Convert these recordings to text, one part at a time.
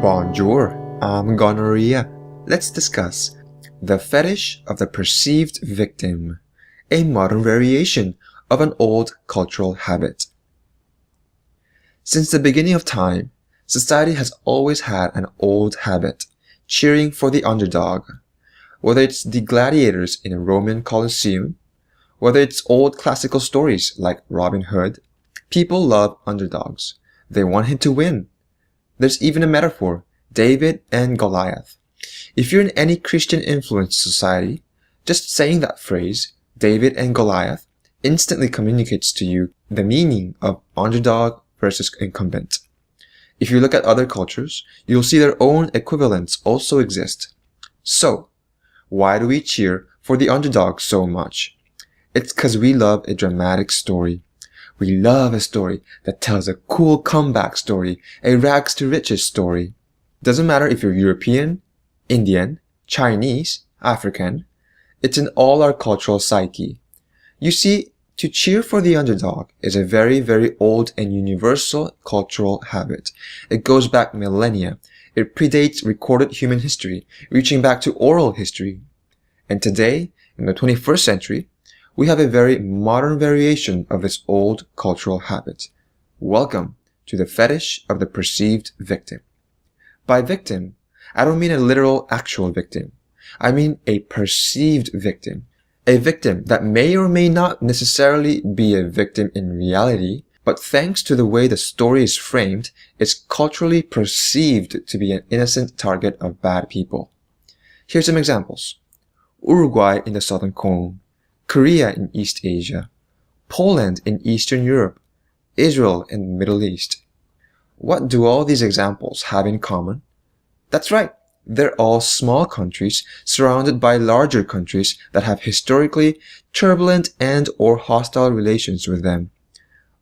Bonjour, I'm Gonorrhea. Let's discuss the fetish of the perceived victim, a modern variation of an old cultural habit. Since the beginning of time, society has always had an old habit, cheering for the underdog. Whether it's the gladiators in a Roman Colosseum, whether it's old classical stories like Robin Hood, people love underdogs. They want him to win. There's even a metaphor, David and Goliath. If you're in any Christian-influenced society, just saying that phrase, David and Goliath, instantly communicates to you the meaning of underdog versus incumbent. If you look at other cultures, you'll see their own equivalents also exist. So, why do we cheer for the underdog so much? It's because we love a dramatic story. We love a story that tells a cool comeback story, a rags to riches story. Doesn't matter if you're European, Indian, Chinese, African, it's in all our cultural psyche. You see, to cheer for the underdog is a very, very old and universal cultural habit. It goes back millennia. It predates recorded human history, reaching back to oral history. And today, in the 21st century, we have a very modern variation of this old cultural habit. Welcome to the fetish of the perceived victim. By victim, I don't mean a literal actual victim. I mean a perceived victim. A victim that may or may not necessarily be a victim in reality, but thanks to the way the story is framed, is culturally perceived to be an innocent target of bad people. Here's some examples. Uruguay in the Southern Cone, Korea in East Asia, Poland in Eastern Europe, Israel in the Middle East. What do all these examples have in common? That's right, they're all small countries surrounded by larger countries that have historically turbulent and/or hostile relations with them.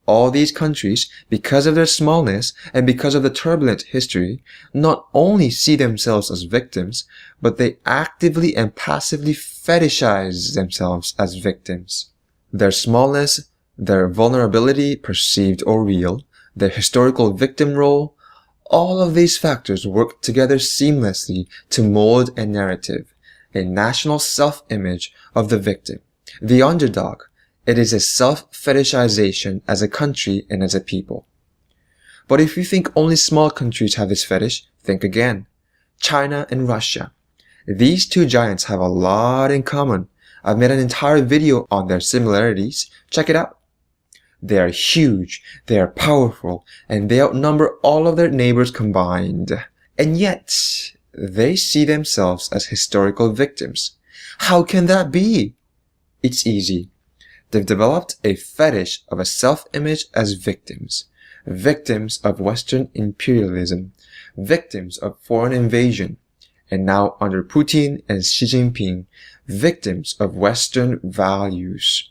All these countries, because of their smallness and because of the turbulent history, not only see themselves as victims, but they actively and passively fetishize themselves as victims. Their smallness, their vulnerability, perceived or real, their historical victim role, all of these factors work together seamlessly to mold a narrative, a national self-image of the victim, the underdog. It is a self-fetishization as a country and as a people. But if you think only small countries have this fetish, think again. China and Russia. These two giants have a lot in common. I've made an entire video on their similarities. Check it out. They are huge, they are powerful, and they outnumber all of their neighbors combined. And yet, they see themselves as historical victims. How can that be? It's easy. They've developed a fetish of a self-image as victims. Victims of Western imperialism. Victims of foreign invasion. And now under Putin and Xi Jinping, victims of Western values.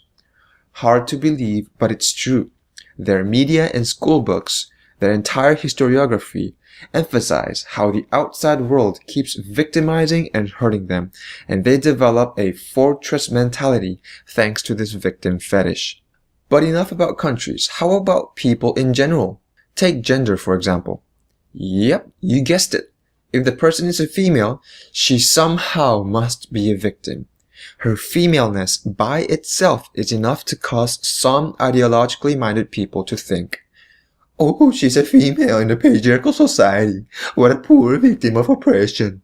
Hard to believe, but it's true. Their media and school books, their entire historiography, emphasize how the outside world keeps victimizing and hurting them, and they develop a fortress mentality thanks to this victim fetish. But enough about countries. How about people in general? Take gender, for example. Yep, you guessed it. If the person is a female, she somehow must be a victim. Her femaleness by itself is enough to cause some ideologically minded people to think, "Oh, she's a female in a patriarchal society. What a poor victim of oppression."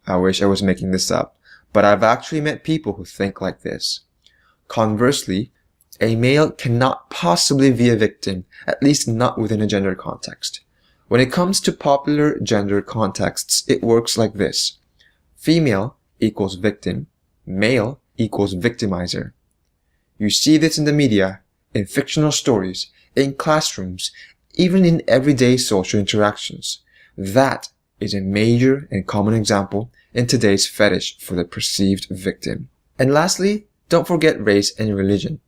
I wish I was making this up, but I've actually met people who think like this. Conversely, a male cannot possibly be a victim, at least not within a gender context. When it comes to popular gender contexts, it works like this. Female equals victim, male equals victimizer. You see this in the media, in fictional stories, in classrooms, even in everyday social interactions. That is a major and common example in today's fetish for the perceived victim. And lastly, don't forget race and religion.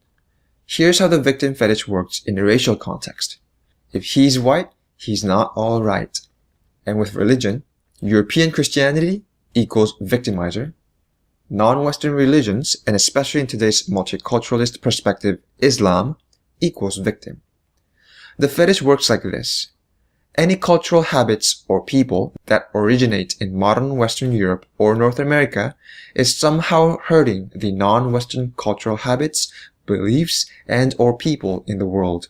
Here's how the victim fetish works in a racial context. If he's white, he's not all right. And with religion, European Christianity equals victimizer. Non-Western religions, and especially in today's multiculturalist perspective, Islam equals victim. The fetish works like this. Any cultural habits or people that originate in modern Western Europe or North America is somehow hurting the non-Western cultural habits, beliefs, and or people in the world.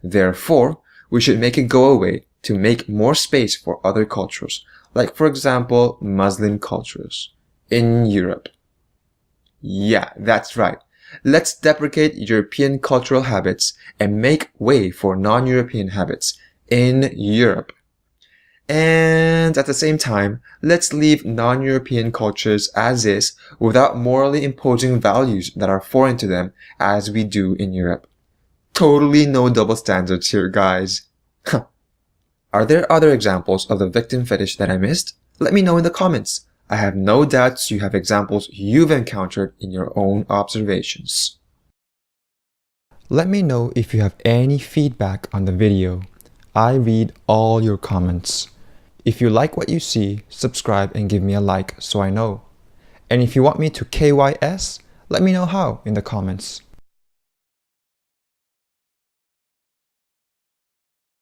Therefore, we should make it go away to make more space for other cultures, like for example, Muslim cultures in Europe. Yeah, that's right. Let's deprecate European cultural habits and make way for non-European habits in Europe. And at the same time, let's leave non-European cultures as is without morally imposing values that are foreign to them as we do in Europe. Totally no double standards here, guys. Are there other examples of the victim fetish that I missed? Let me know in the comments. I have no doubts you have examples you've encountered in your own observations. Let me know if you have any feedback on the video. I read all your comments. If you like what you see, subscribe and give me a like so I know. And if you want me to KYS, let me know how in the comments.